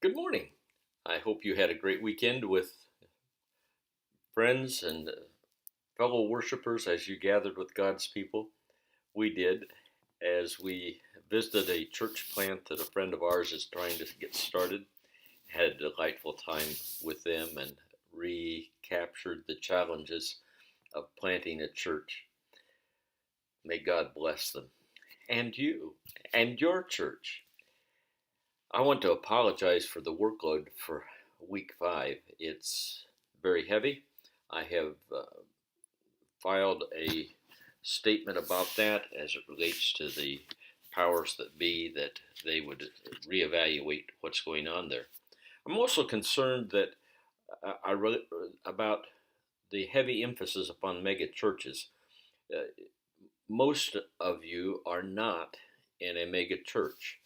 Good morning. I hope you had a great weekend with friends and fellow worshipers as you gathered with God's people. We did as we visited a church plant that a friend of ours is trying to get started. Had a delightful time with them and recaptured the challenges of planting a church. May God bless them and you and your church. I want to apologize for the workload for week 5. It's very heavy. I have filed a statement about that as it relates to the powers that be, that they would reevaluate what's going on there. I'm also concerned that I wrote about the heavy emphasis upon mega churches. Uh, Most of you are not in a mega church,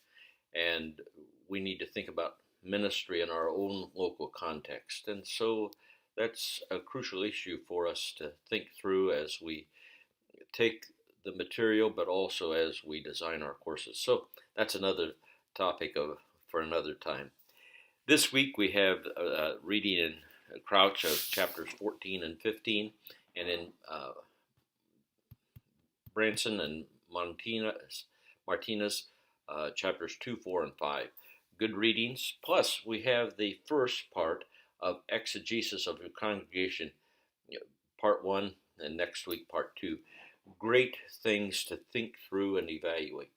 and we need to think about ministry in our own local context. And so that's a crucial issue for us to think through as we take the material, but also as we design our courses. So that's another topic for another time. This week we have reading in Crouch of chapters 14 and 15, and in Branson and Martinez chapters 2, 4, and 5. Good readings. Plus, we have the first part of Exegesis of the Congregation, part 1, and next week, part 2. Great things to think through and evaluate.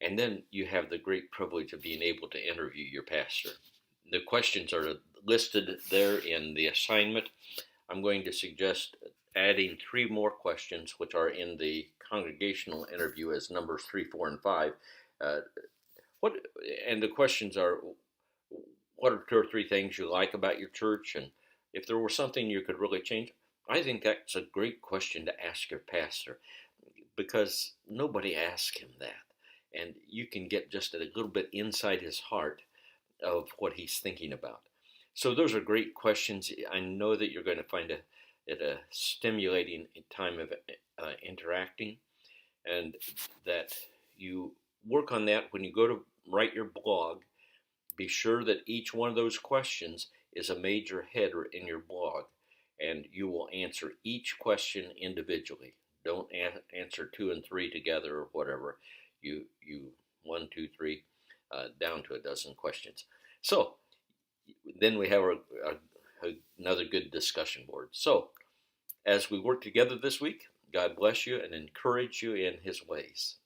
And then you have the great privilege of being able to interview your pastor. The questions are listed there in the assignment. I'm going to suggest adding 3 more questions, which are in the congregational interview as numbers 3, 4, and 5. Uh, what and the questions are: what are 2 or 3 things you like about your church, and if there were something you could really change? I think that's a great question to ask your pastor, because nobody asks him that, and you can get just a little bit inside his heart of what he's thinking about. So those are great questions. I know that you're going to find it a stimulating time of interacting, and that you work on that when you go to write your blog. Be sure that each one of those questions is a major header in your blog, and you will answer each question individually. Don't answer 2 and 3 together or whatever. You 1, 2, 3, down to a dozen questions. So then we have another good discussion board. So as we work together this week, God bless you and encourage you in His ways.